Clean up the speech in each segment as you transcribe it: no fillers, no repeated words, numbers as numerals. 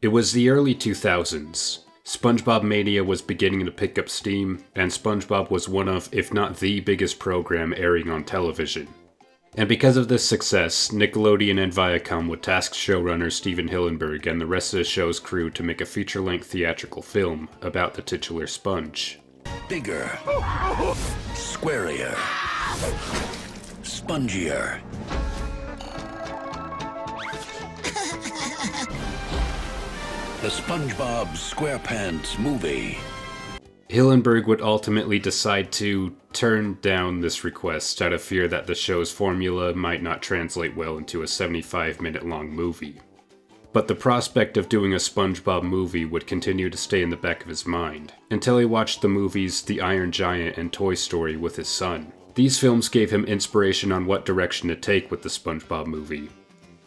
It was the early 2000s. SpongeBob Mania was beginning to pick up steam, and SpongeBob was one of, if not the biggest program airing on television. And because of this success, Nickelodeon and Viacom would task showrunner Steven Hillenburg and the rest of the show's crew to make a feature-length theatrical film about the titular sponge. Bigger, squarier, spongier. The SpongeBob SquarePants Movie. Hillenburg would ultimately decide to turn down this request out of fear that the show's formula might not translate well into a 75-minute-long movie. But the prospect of doing a SpongeBob movie would continue to stay in the back of his mind, until he watched the movies The Iron Giant and Toy Story with his son. These films gave him inspiration on what direction to take with the SpongeBob movie.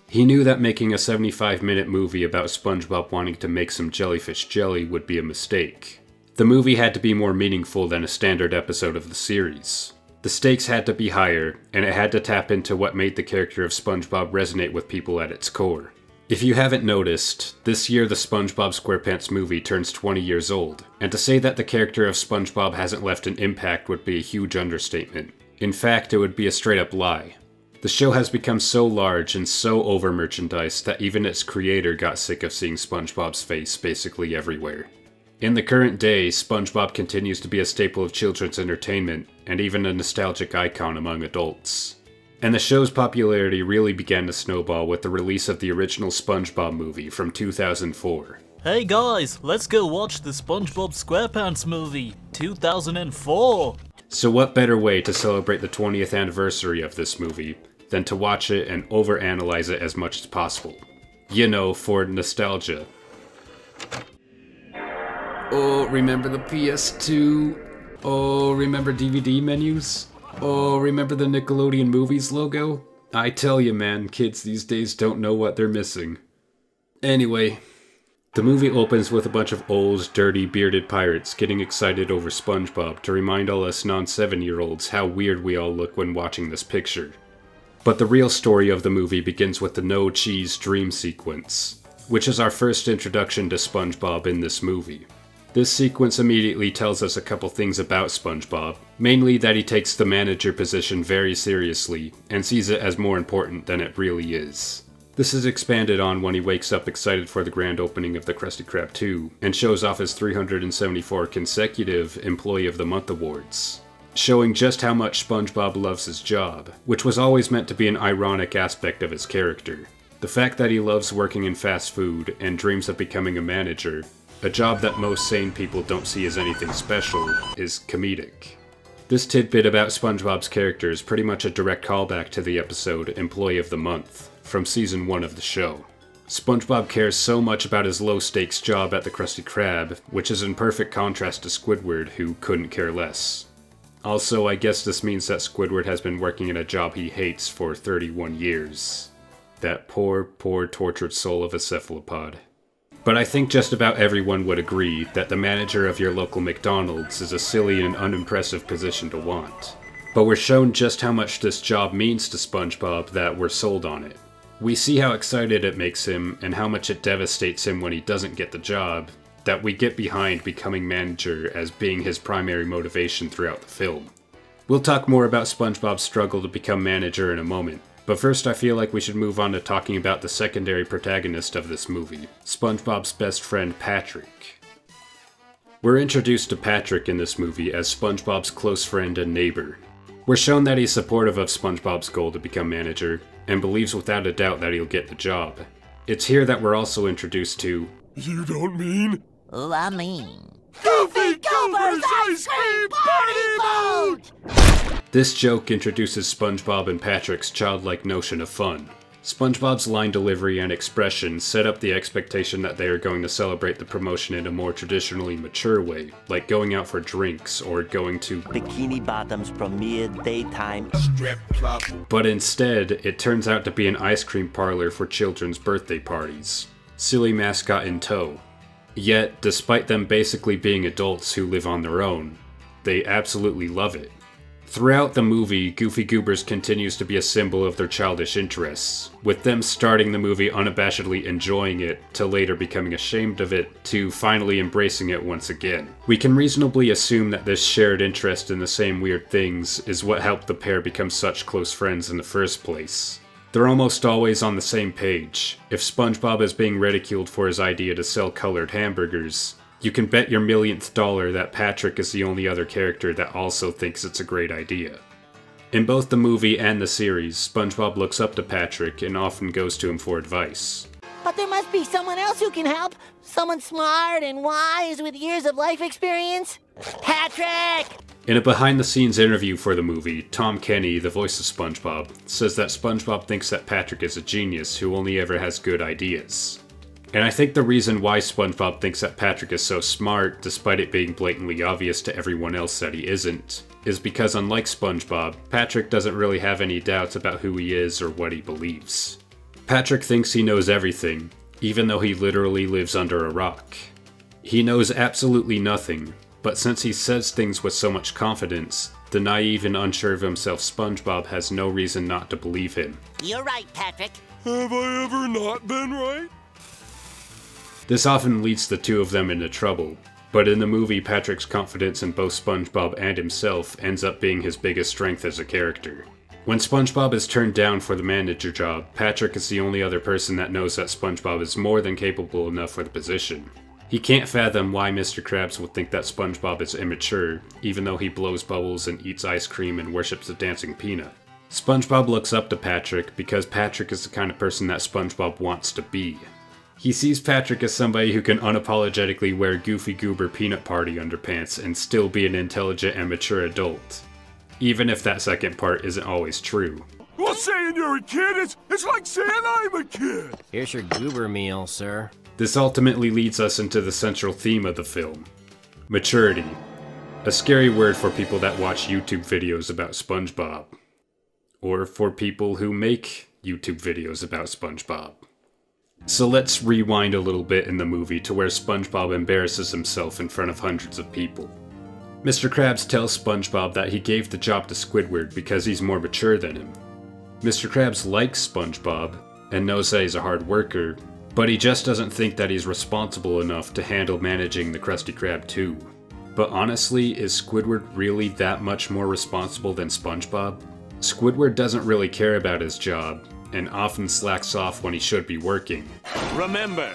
He knew that making a 75-minute movie about SpongeBob wanting to make some jellyfish jelly would be a mistake. The movie had to be more meaningful than a standard episode of the series. The stakes had to be higher, and it had to tap into what made the character of SpongeBob resonate with people at its core. If you haven't noticed, this year the SpongeBob SquarePants movie turns 20 years old, and to say that the character of SpongeBob hasn't left an impact would be a huge understatement. In fact, it would be a straight-up lie. The show has become so large and so over-merchandised that even its creator got sick of seeing SpongeBob's face basically everywhere. In the current day, SpongeBob continues to be a staple of children's entertainment, and even a nostalgic icon among adults. And the show's popularity really began to snowball with the release of the original SpongeBob movie from 2004. Hey guys, let's go watch the SpongeBob SquarePants movie, 2004! So what better way to celebrate the 20th anniversary of this movie than to watch it and overanalyze it as much as possible? You know, for nostalgia. Oh, remember the PS2? Oh, remember DVD menus? Oh, remember the Nickelodeon Movies logo? I tell you man, kids these days don't know what they're missing. Anyway, the movie opens with a bunch of old, dirty, bearded pirates getting excited over SpongeBob to remind all us non-7-year-olds how weird we all look when watching this picture. But the real story of the movie begins with the No Cheese Dream sequence, which is our first introduction to SpongeBob in this movie. This sequence immediately tells us a couple things about SpongeBob, mainly that he takes the manager position very seriously and sees it as more important than it really is. This is expanded on when he wakes up excited for the grand opening of the Krusty Krab 2 and shows off his 374 consecutive Employee of the Month awards, showing just how much SpongeBob loves his job, which was always meant to be an ironic aspect of his character. The fact that he loves working in fast food and dreams of becoming a manager, a job that most sane people don't see as anything special, is comedic. This tidbit about SpongeBob's character is pretty much a direct callback to the episode Employee of the Month from season 1 of the show. SpongeBob cares so much about his low-stakes job at the Krusty Krab, which is in perfect contrast to Squidward, who couldn't care less. Also, I guess this means that Squidward has been working in a job he hates for 31 years. That poor, poor tortured soul of a cephalopod. But I think just about everyone would agree that the manager of your local McDonald's is a silly and unimpressive position to want. But we're shown just how much this job means to SpongeBob that we're sold on it. We see how excited it makes him and how much it devastates him when he doesn't get the job, that we get behind becoming manager as being his primary motivation throughout the film. We'll talk more about SpongeBob's struggle to become manager in a moment. But first I feel like we should move on to talking about the secondary protagonist of this movie, SpongeBob's best friend Patrick. We're introduced to Patrick in this movie as SpongeBob's close friend and neighbor. We're shown that he's supportive of SpongeBob's goal to become manager, and believes without a doubt that he'll get the job. It's here that we're also introduced to... You don't mean? Oh, I mean... Goofy Goober's Ice Cream Party Boat! This joke introduces SpongeBob and Patrick's childlike notion of fun. SpongeBob's line delivery and expression set up the expectation that they are going to celebrate the promotion in a more traditionally mature way, like going out for drinks or going to Bikini Bottom's premier daytime strip club. But instead, it turns out to be an ice cream parlor for children's birthday parties. Silly mascot in tow. Yet, despite them basically being adults who live on their own, they absolutely love it. Throughout the movie, Goofy Goobers continues to be a symbol of their childish interests, with them starting the movie unabashedly enjoying it, to later becoming ashamed of it, to finally embracing it once again. We can reasonably assume that this shared interest in the same weird things is what helped the pair become such close friends in the first place. They're almost always on the same page. If SpongeBob is being ridiculed for his idea to sell colored hamburgers, you can bet your millionth dollar that Patrick is the only other character that also thinks it's a great idea. In both the movie and the series, SpongeBob looks up to Patrick and often goes to him for advice. But there must be someone else who can help. Someone smart and wise with years of life experience. Patrick! In a behind-the-scenes interview for the movie, Tom Kenny, the voice of SpongeBob, says that SpongeBob thinks that Patrick is a genius who only ever has good ideas. And I think the reason why SpongeBob thinks that Patrick is so smart, despite it being blatantly obvious to everyone else that he isn't, is because unlike SpongeBob, Patrick doesn't really have any doubts about who he is or what he believes. Patrick thinks he knows everything, even though he literally lives under a rock. He knows absolutely nothing, but since he says things with so much confidence, the naive and unsure of himself SpongeBob has no reason not to believe him. You're right, Patrick. Have I ever not been right? This often leads the two of them into trouble, but in the movie Patrick's confidence in both SpongeBob and himself ends up being his biggest strength as a character. When SpongeBob is turned down for the manager job, Patrick is the only other person that knows that SpongeBob is more than capable enough for the position. He can't fathom why Mr. Krabs would think that SpongeBob is immature, even though he blows bubbles and eats ice cream and worships a dancing peanut. SpongeBob looks up to Patrick because Patrick is the kind of person that SpongeBob wants to be. He sees Patrick as somebody who can unapologetically wear Goofy Goober peanut party underpants and still be an intelligent and mature adult. Even if that second part isn't always true. Well, saying you're a kid, it's like saying I'm a kid. Here's your Goober meal, sir. This ultimately leads us into the central theme of the film. Maturity. A scary word for people that watch YouTube videos about SpongeBob. Or for people who make YouTube videos about SpongeBob. So let's rewind a little bit in the movie to where SpongeBob embarrasses himself in front of hundreds of people. Mr. Krabs tells SpongeBob that he gave the job to Squidward because he's more mature than him. Mr. Krabs likes SpongeBob and knows that he's a hard worker, but he just doesn't think that he's responsible enough to handle managing the Krusty Krab too. But honestly, is Squidward really that much more responsible than SpongeBob? Squidward doesn't really care about his job, and often slacks off when he should be working. Remember,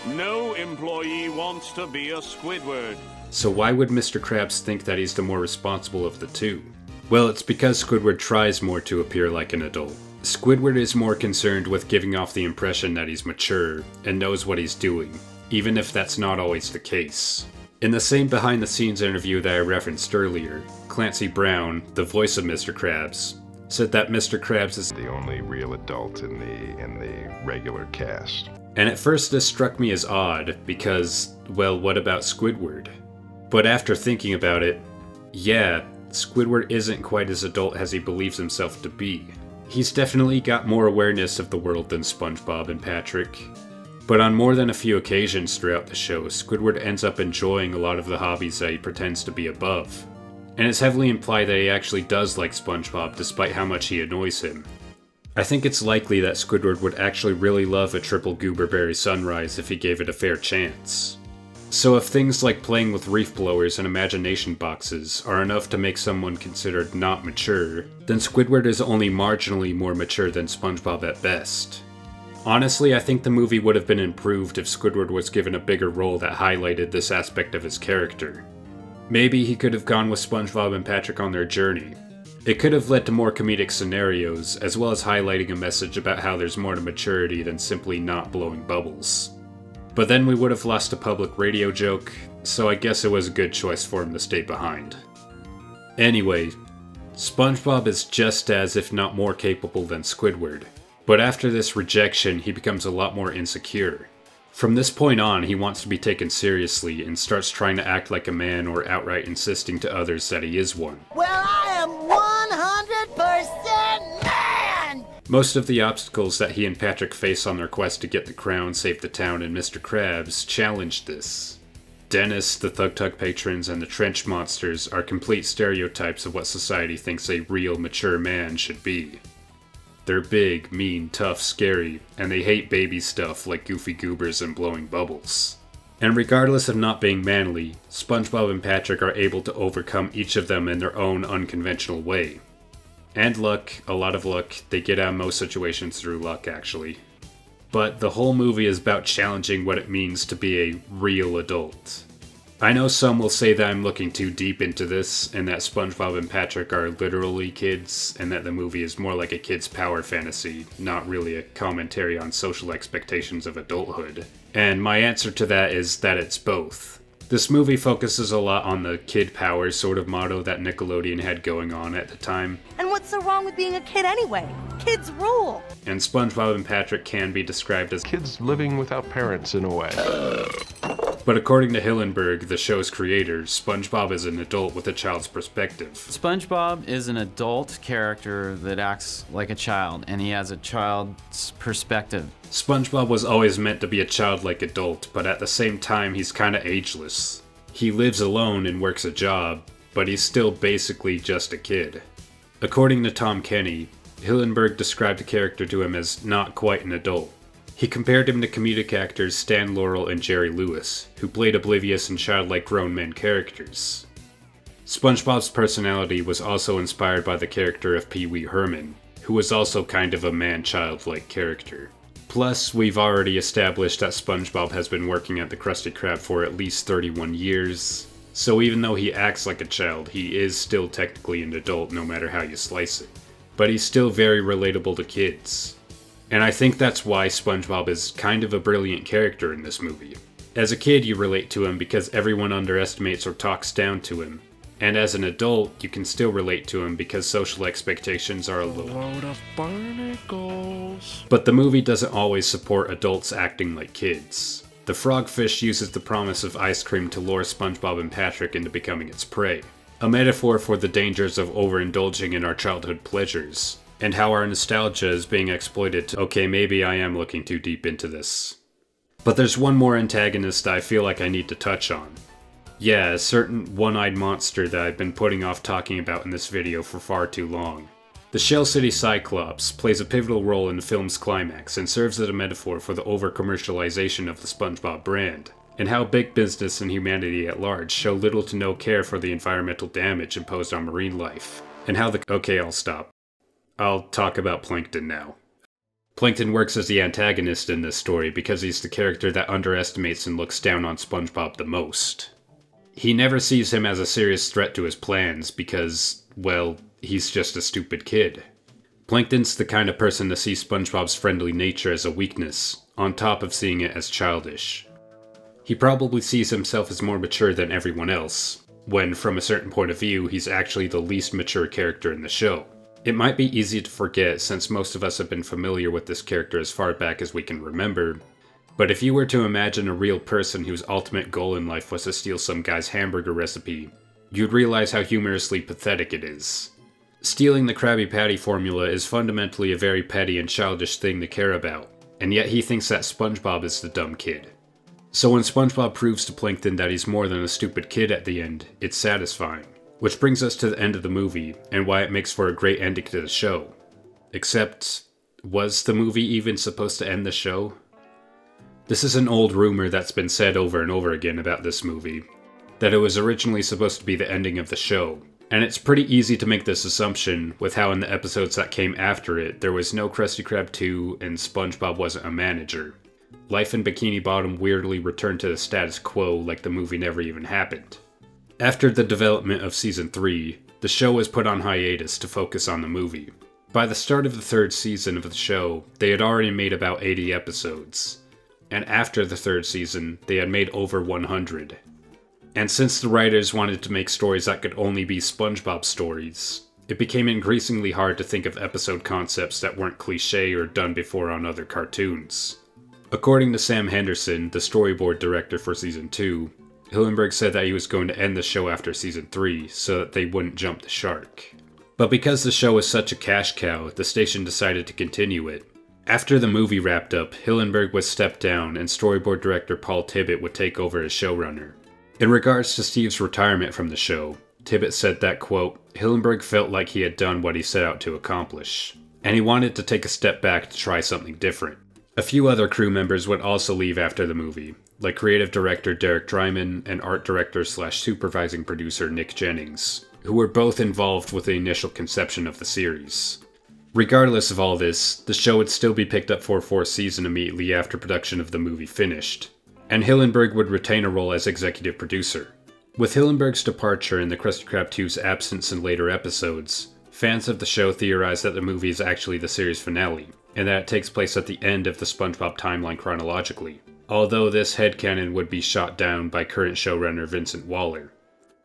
no employee wants to be a Squidward. So why would Mr. Krabs think that he's the more responsible of the two? Well, it's because Squidward tries more to appear like an adult. Squidward is more concerned with giving off the impression that he's mature and knows what he's doing, even if that's not always the case. In the same behind-the-scenes interview that I referenced earlier, Clancy Brown, the voice of Mr. Krabs, said that Mr. Krabs is the only real adult in the regular cast. And at first this struck me as odd, because, well, what about Squidward? But after thinking about it, yeah, Squidward isn't quite as adult as he believes himself to be. He's definitely got more awareness of the world than SpongeBob and Patrick. But on more than a few occasions throughout the show, Squidward ends up enjoying a lot of the hobbies that he pretends to be above. And it's heavily implied that he actually does like SpongeBob despite how much he annoys him. I think it's likely that Squidward would actually really love a triple goober berry sunrise if he gave it a fair chance. So if things like playing with reef blowers and imagination boxes are enough to make someone considered not mature, then Squidward is only marginally more mature than SpongeBob at best. Honestly, I think the movie would have been improved if Squidward was given a bigger role that highlighted this aspect of his character. Maybe he could have gone with SpongeBob and Patrick on their journey. It could have led to more comedic scenarios, as well as highlighting a message about how there's more to maturity than simply not blowing bubbles. But then we would have lost a public radio joke, so I guess it was a good choice for him to stay behind. Anyway, SpongeBob is just as, if not more capable than Squidward, but after this rejection he becomes a lot more insecure. From this point on, he wants to be taken seriously and starts trying to act like a man or outright insisting to others that he is one. Well, I am 100% man! Most of the obstacles that he and Patrick face on their quest to get the crown, save the town, and Mr. Krabs challenge this. Dennis, the Thug Tug patrons, and the trench monsters are complete stereotypes of what society thinks a real, mature man should be. They're big, mean, tough, scary, and they hate baby stuff like goofy goobers and blowing bubbles. And regardless of not being manly, SpongeBob and Patrick are able to overcome each of them in their own unconventional way. And luck, a lot of luck, they get out of most situations through luck actually. But the whole movie is about challenging what it means to be a real adult. I know some will say that I'm looking too deep into this, and that SpongeBob and Patrick are literally kids, and that the movie is more like a kid's power fantasy, not really a commentary on social expectations of adulthood. And my answer to that is that it's both. This movie focuses a lot on the kid power sort of motto that Nickelodeon had going on at the time. And what's so wrong with being a kid anyway? Kids rule! And SpongeBob and Patrick can be described as Kids living without parents in a way. But according to Hillenburg, the show's creator, SpongeBob is an adult with a child's perspective. SpongeBob is an adult character that acts like a child, and he has a child's perspective. SpongeBob was always meant to be a childlike adult, but at the same time he's kinda ageless. He lives alone and works a job, but he's still basically just a kid. According to Tom Kenny, Hillenburg described the character to him as not quite an adult. He compared him to comedic actors Stan Laurel and Jerry Lewis, who played oblivious and childlike grown men characters. SpongeBob's personality was also inspired by the character of Pee Wee Herman, who was also kind of a man-child-like character. Plus, we've already established that SpongeBob has been working at the Krusty Krab for at least 31 years, so even though he acts like a child, he is still technically an adult no matter how you slice it. But he's still very relatable to kids. And I think that's why SpongeBob is kind of a brilliant character in this movie. As a kid, you relate to him because everyone underestimates or talks down to him. And as an adult, you can still relate to him because social expectations are a load of barnacles. But the movie doesn't always support adults acting like kids. The frogfish uses the promise of ice cream to lure SpongeBob and Patrick into becoming its prey. A metaphor for the dangers of overindulging in our childhood pleasures. And how our nostalgia is being exploited to, okay, maybe I am looking too deep into this. But there's one more antagonist I feel like I need to touch on. Yeah, a certain one-eyed monster that I've been putting off talking about in this video for far too long. The Shell City Cyclops plays a pivotal role in the film's climax and serves as a metaphor for the over-commercialization of the SpongeBob brand, and how big business and humanity at large show little to no care for the environmental damage imposed on marine life, and how the— okay, I'll stop. I'll talk about Plankton now. Plankton works as the antagonist in this story because he's the character that underestimates and looks down on SpongeBob the most. He never sees him as a serious threat to his plans because, well, he's just a stupid kid. Plankton's the kind of person to see SpongeBob's friendly nature as a weakness, on top of seeing it as childish. He probably sees himself as more mature than everyone else, when from a certain point of view he's actually the least mature character in the show. It might be easy to forget since most of us have been familiar with this character as far back as we can remember, but if you were to imagine a real person whose ultimate goal in life was to steal some guy's hamburger recipe, you'd realize how humorously pathetic it is. Stealing the Krabby Patty formula is fundamentally a very petty and childish thing to care about, and yet he thinks that SpongeBob is the dumb kid. So when SpongeBob proves to Plankton that he's more than a stupid kid at the end, it's satisfying. Which brings us to the end of the movie, and why it makes for a great ending to the show. Except, was the movie even supposed to end the show? This is an old rumor that's been said over and over again about this movie, that it was originally supposed to be the ending of the show. And it's pretty easy to make this assumption with how in the episodes that came after it, there was no Krusty Krab 2 and SpongeBob wasn't a manager. Life in Bikini Bottom weirdly returned to the status quo like the movie never even happened. After the development of Season 3, the show was put on hiatus to focus on the movie. By the start of the third season of the show, they had already made about 80 episodes. And after the third season, they had made over 100. And since the writers wanted to make stories that could only be SpongeBob stories, it became increasingly hard to think of episode concepts that weren't cliché or done before on other cartoons. According to Sam Henderson, the storyboard director for Season 2, Hillenburg said that he was going to end the show after Season 3 so that they wouldn't jump the shark. But because the show was such a cash cow, the station decided to continue it. After the movie wrapped up, Hillenburg was stepped down and storyboard director Paul Tibbitt would take over as showrunner. In regards to Steve's retirement from the show, Tibbett said that, quote, Hillenburg felt like he had done what he set out to accomplish, and he wanted to take a step back to try something different. A few other crew members would also leave after the movie, like creative director Derek Dryman and art director / supervising producer Nick Jennings, who were both involved with the initial conception of the series. Regardless of all this, the show would still be picked up for a 4th season immediately after production of the movie finished, and Hillenburg would retain a role as executive producer. With Hillenburg's departure and the Krusty Krab 2's absence in later episodes, fans of the show theorize that the movie is actually the series finale, and that it takes place at the end of the SpongeBob timeline chronologically, although this headcanon would be shot down by current showrunner Vincent Waller.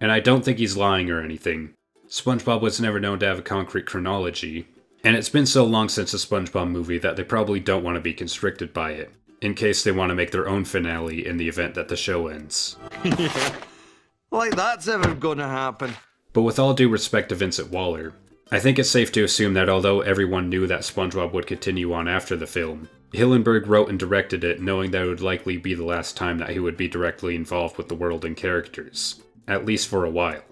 And I don't think he's lying or anything. SpongeBob was never known to have a concrete chronology, and it's been so long since the SpongeBob movie that they probably don't want to be constricted by it, in case they want to make their own finale in the event that the show ends. Like that's ever gonna happen. But with all due respect to Vincent Waller, I think it's safe to assume that although everyone knew that SpongeBob would continue on after the film, Hillenburg wrote and directed it knowing that it would likely be the last time that he would be directly involved with the world and characters, at least for a while.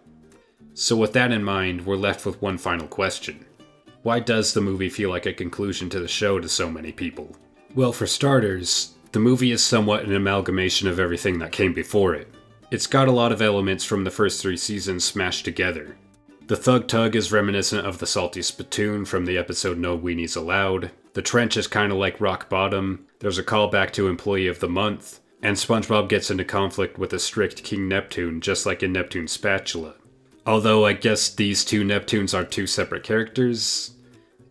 So with that in mind, we're left with one final question. Why does the movie feel like a conclusion to the show to so many people? Well, for starters, the movie is somewhat an amalgamation of everything that came before it. It's got a lot of elements from the first 3 seasons smashed together. The Thug Tug is reminiscent of the Salty Spittoon from the episode No Weenies Allowed, the Trench is kinda like Rock Bottom, there's a callback to Employee of the Month, and SpongeBob gets into conflict with a strict King Neptune just like in Neptune's Spatula. Although I guess these 2 Neptunes are 2 separate characters.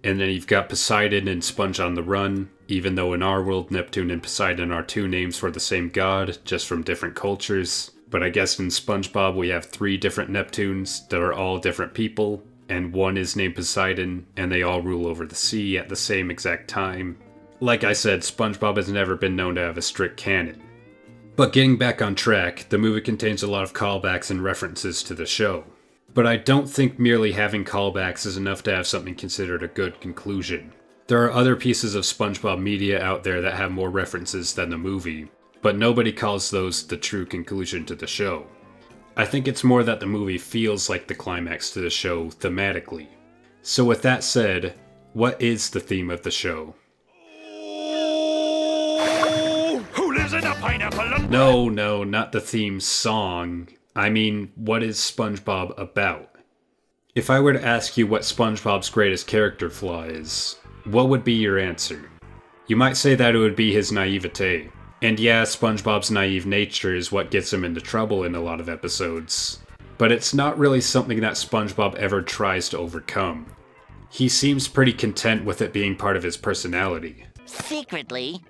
And then you've got Poseidon and Sponge on the Run, even though in our world Neptune and Poseidon are 2 names for the same god, just from different cultures. But I guess in SpongeBob we have 3 different Neptunes that are all different people, and one is named Poseidon, and they all rule over the sea at the same exact time. Like I said, SpongeBob has never been known to have a strict canon. But getting back on track, the movie contains a lot of callbacks and references to the show. But I don't think merely having callbacks is enough to have something considered a good conclusion. There are other pieces of SpongeBob media out there that have more references than the movie, but nobody calls those the true conclusion to the show. I think it's more that the movie feels like the climax to the show thematically. So with that said, what is the theme of the show? Who lives in a pineapple? No, not the theme song. I mean, what is SpongeBob about? If I were to ask you what SpongeBob's greatest character flaw is, what would be your answer? You might say that it would be his naivete. And yeah, SpongeBob's naive nature is what gets him into trouble in a lot of episodes. But it's not really something that SpongeBob ever tries to overcome. He seems pretty content with it being part of his personality. Secretly,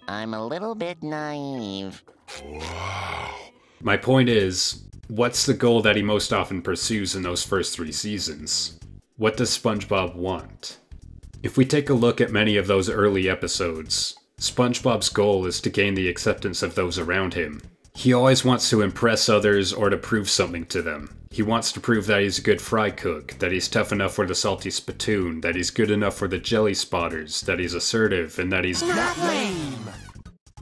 I'm a little bit naive. Wow. My point is, what's the goal that he most often pursues in those first 3 seasons? What does SpongeBob want? If we take a look at many of those early episodes, SpongeBob's goal is to gain the acceptance of those around him. He always wants to impress others or to prove something to them. He wants to prove that he's a good fry cook, that he's tough enough for the Salty Spittoon, that he's good enough for the Jelly Spotters, that he's assertive, and that he's not lame.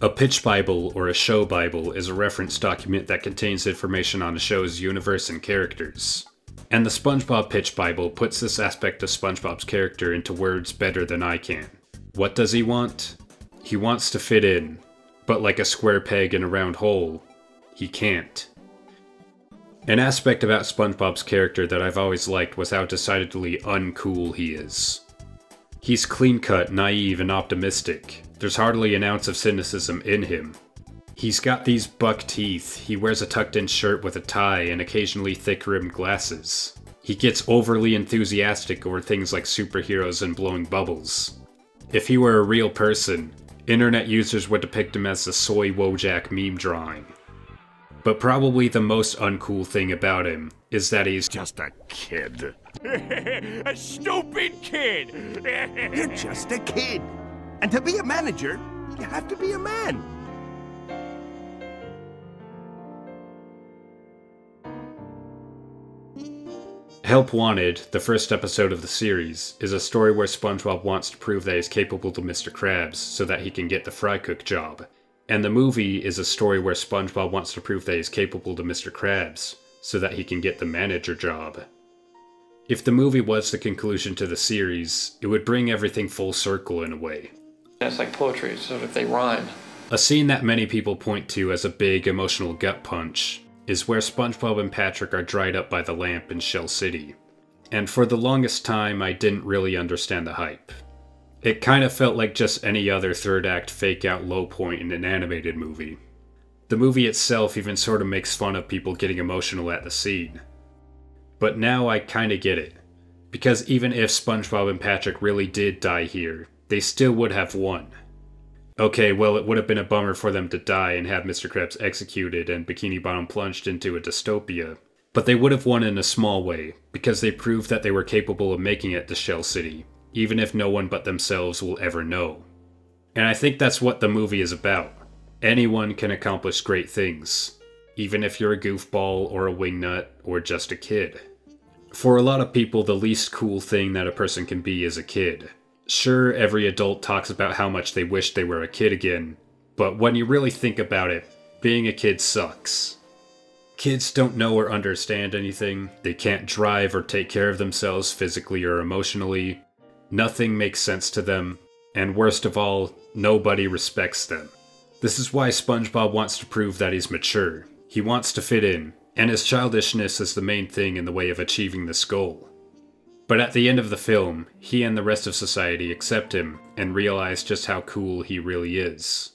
A pitch Bible or a show Bible is a reference document that contains information on a show's universe and characters. And the SpongeBob Pitch Bible puts this aspect of SpongeBob's character into words better than I can. What does he want? He wants to fit in, but like a square peg in a round hole, he can't. An aspect about SpongeBob's character that I've always liked was how decidedly uncool he is. He's clean-cut, naive, and optimistic. There's hardly an ounce of cynicism in him. He's got these buck teeth, he wears a tucked-in shirt with a tie and occasionally thick-rimmed glasses. He gets overly enthusiastic over things like superheroes and blowing bubbles. If he were a real person, internet users would depict him as the soy Wojak meme drawing. But probably the most uncool thing about him is that he's just a kid. A stupid kid! You're just a kid. And to be a manager, you have to be a man. Help Wanted, the first episode of the series, is a story where SpongeBob wants to prove that he's capable to Mr. Krabs so that he can get the fry cook job. And the movie is a story where SpongeBob wants to prove that he's capable to Mr. Krabs, so that he can get the manager job. If the movie was the conclusion to the series, it would bring everything full circle in a way. It's like poetry, so if they rhyme. A scene that many people point to as a big emotional gut punch is where SpongeBob and Patrick are dried up by the lamp in Shell City. And for the longest time, I didn't really understand the hype. It kind of felt like just any other third act fake out low point in an animated movie. The movie itself even sort of makes fun of people getting emotional at the scene. But now I kinda get it. Because even if SpongeBob and Patrick really did die here, they still would have won. Okay, well, it would have been a bummer for them to die and have Mr. Krabs executed and Bikini Bottom plunged into a dystopia. But they would have won in a small way, because they proved that they were capable of making it to Shell City, even if no one but themselves will ever know. And I think that's what the movie is about. Anyone can accomplish great things, even if you're a goofball or a wingnut or just a kid. For a lot of people, the least cool thing that a person can be is a kid. Sure, every adult talks about how much they wish they were a kid again, but when you really think about it, being a kid sucks. Kids don't know or understand anything, they can't drive or take care of themselves physically or emotionally, nothing makes sense to them, and worst of all, nobody respects them. This is why SpongeBob wants to prove that he's mature. He wants to fit in, and his childishness is the main thing in the way of achieving this goal. But at the end of the film, he and the rest of society accept him and realize just how cool he really is.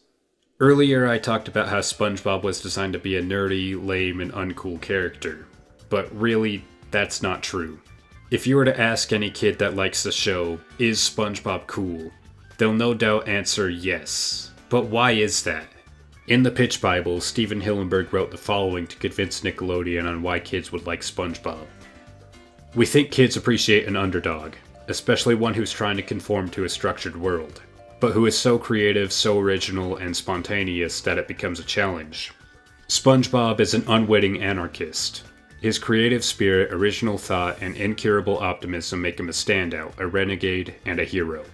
Earlier I talked about how SpongeBob was designed to be a nerdy, lame, and uncool character. But really, that's not true. If you were to ask any kid that likes the show, is SpongeBob cool? They'll no doubt answer yes. But why is that? In the Pitch Bible, Stephen Hillenburg wrote the following to convince Nickelodeon on why kids would like SpongeBob. We think kids appreciate an underdog, especially one who's trying to conform to a structured world, but who is so creative, so original, and spontaneous that it becomes a challenge. SpongeBob is an unwitting anarchist. His creative spirit, original thought, and incurable optimism make him a standout, a renegade, and a hero.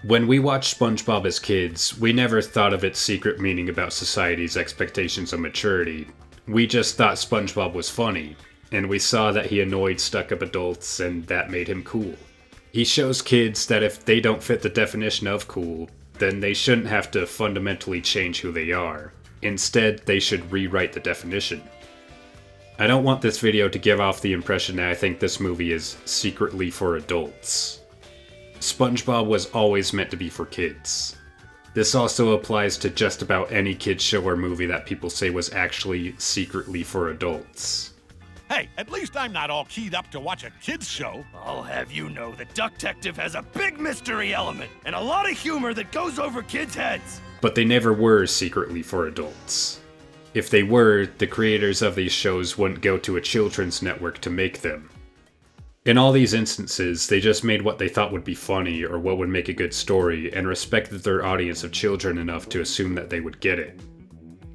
When we watched SpongeBob as kids, we never thought of its secret meaning about society's expectations of maturity. We just thought SpongeBob was funny, and we saw that he annoyed stuck-up adults, and that made him cool. He shows kids that if they don't fit the definition of cool, then they shouldn't have to fundamentally change who they are. Instead, they should rewrite the definition. I don't want this video to give off the impression that I think this movie is secretly for adults. SpongeBob was always meant to be for kids. This also applies to just about any kids show or movie that people say was actually secretly for adults. Hey, at least I'm not all keyed up to watch a kid's show. I'll have you know that Ducktective has a big mystery element and a lot of humor that goes over kids' heads. But they never were secretly for adults. If they were, the creators of these shows wouldn't go to a children's network to make them. In all these instances, they just made what they thought would be funny or what would make a good story and respected their audience of children enough to assume that they would get it.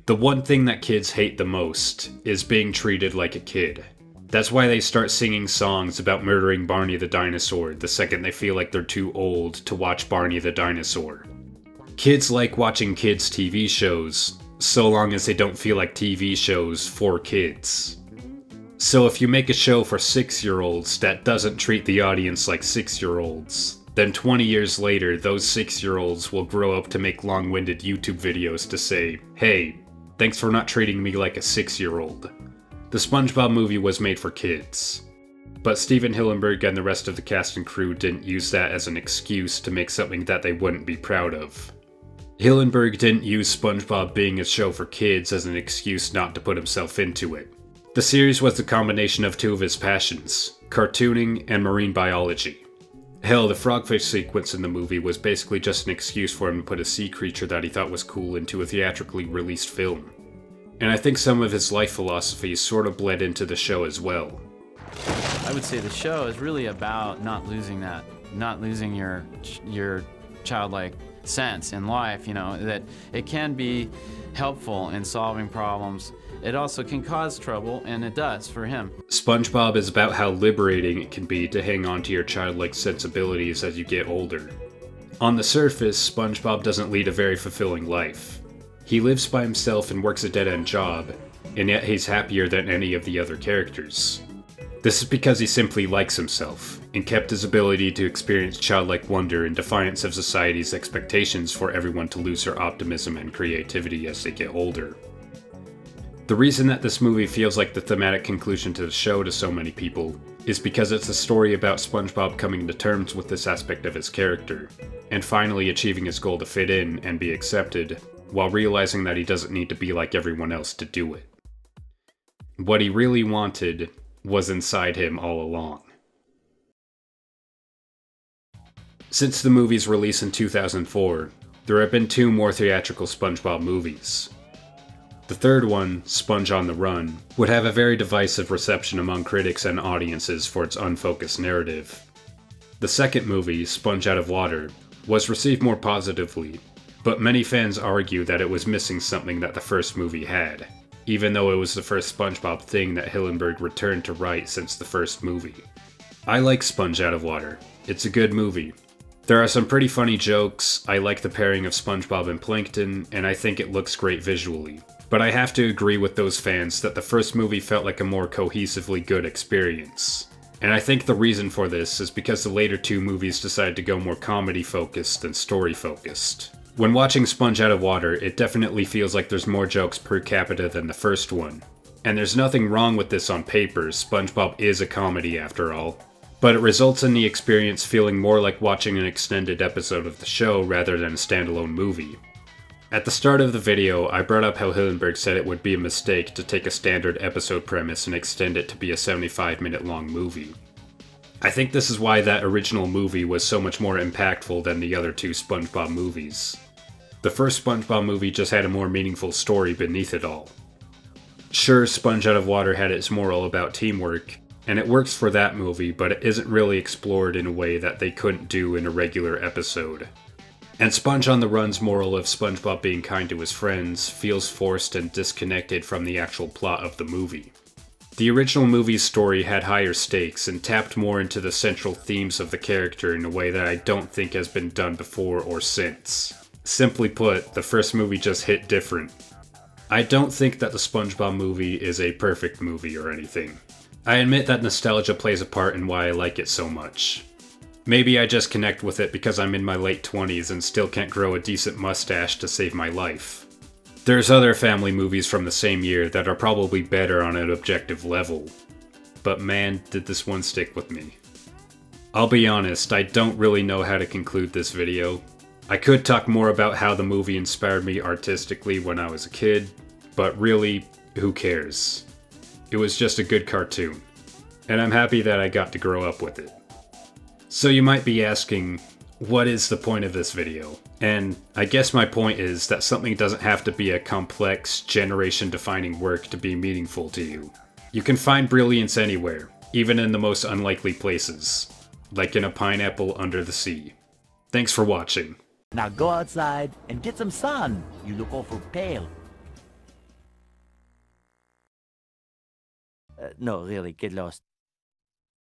The one thing that kids hate the most is being treated like a kid. That's why they start singing songs about murdering Barney the dinosaur the second they feel like they're too old to watch Barney the dinosaur. Kids like watching kids' TV shows, so long as they don't feel like TV shows for kids. So if you make a show for 6-year-olds that doesn't treat the audience like 6-year-olds, then 20 years later those 6-year-olds will grow up to make long-winded YouTube videos to say, hey, thanks for not treating me like a 6-year-old. The SpongeBob movie was made for kids. But Stephen Hillenburg and the rest of the cast and crew didn't use that as an excuse to make something that they wouldn't be proud of. Hillenburg didn't use SpongeBob being a show for kids as an excuse not to put himself into it. The series was the combination of two of his passions, cartooning and marine biology. Hell, the frogfish sequence in the movie was basically just an excuse for him to put a sea creature that he thought was cool into a theatrically released film. And I think some of his life philosophies sort of bled into the show as well. I would say the show is really about not losing your childlike sense in life, you know, that it can be helpful in solving problems. It also can cause trouble, and it does for him. SpongeBob is about how liberating it can be to hang on to your childlike sensibilities as you get older. On the surface, SpongeBob doesn't lead a very fulfilling life. He lives by himself and works a dead-end job, and yet he's happier than any of the other characters. This is because he simply likes himself, and kept his ability to experience childlike wonder in defiance of society's expectations for everyone to lose their optimism and creativity as they get older. The reason that this movie feels like the thematic conclusion to the show to so many people is because it's a story about SpongeBob coming to terms with this aspect of his character, and finally achieving his goal to fit in and be accepted, while realizing that he doesn't need to be like everyone else to do it. What he really wanted was inside him all along. Since the movie's release in 2004, there have been 2 more theatrical SpongeBob movies. The third one, Sponge on the Run, would have a very divisive reception among critics and audiences for its unfocused narrative. The second movie, Sponge Out of Water, was received more positively, but many fans argue that it was missing something that the first movie had, even though it was the first SpongeBob thing that Hillenburg returned to write since the first movie. I like Sponge Out of Water. It's a good movie. There are some pretty funny jokes, I like the pairing of SpongeBob and Plankton, and I think it looks great visually. But I have to agree with those fans that the first movie felt like a more cohesively good experience. And I think the reason for this is because the later 2 movies decided to go more comedy-focused than story-focused. When watching Sponge Out of Water, it definitely feels like there's more jokes per capita than the first one. And there's nothing wrong with this on paper, SpongeBob is a comedy after all. But it results in the experience feeling more like watching an extended episode of the show rather than a standalone movie. At the start of the video, I brought up how Hillenburg said it would be a mistake to take a standard episode premise and extend it to be a 75-minute long movie. I think this is why that original movie was so much more impactful than the other 2 SpongeBob movies. The first SpongeBob movie just had a more meaningful story beneath it all. Sure, Sponge Out of Water had its moral about teamwork, and it works for that movie, but it isn't really explored in a way that they couldn't do in a regular episode. And Sponge on the Run's moral of SpongeBob being kind to his friends feels forced and disconnected from the actual plot of the movie. The original movie's story had higher stakes and tapped more into the central themes of the character in a way that I don't think has been done before or since. Simply put, the first movie just hit different. I don't think that the SpongeBob movie is a perfect movie or anything. I admit that nostalgia plays a part in why I like it so much. Maybe I just connect with it because I'm in my late 20s and still can't grow a decent mustache to save my life. There's other family movies from the same year that are probably better on an objective level. But man, did this one stick with me. I'll be honest, I don't really know how to conclude this video. I could talk more about how the movie inspired me artistically when I was a kid, but really, who cares? It was just a good cartoon, and I'm happy that I got to grow up with it. So you might be asking, what is the point of this video? And I guess my point is that something doesn't have to be a complex, generation-defining work to be meaningful to you. You can find brilliance anywhere, even in the most unlikely places, like in a pineapple under the sea. Thanks for watching. Now go outside and get some sun. You look awful pale. No, really, get lost.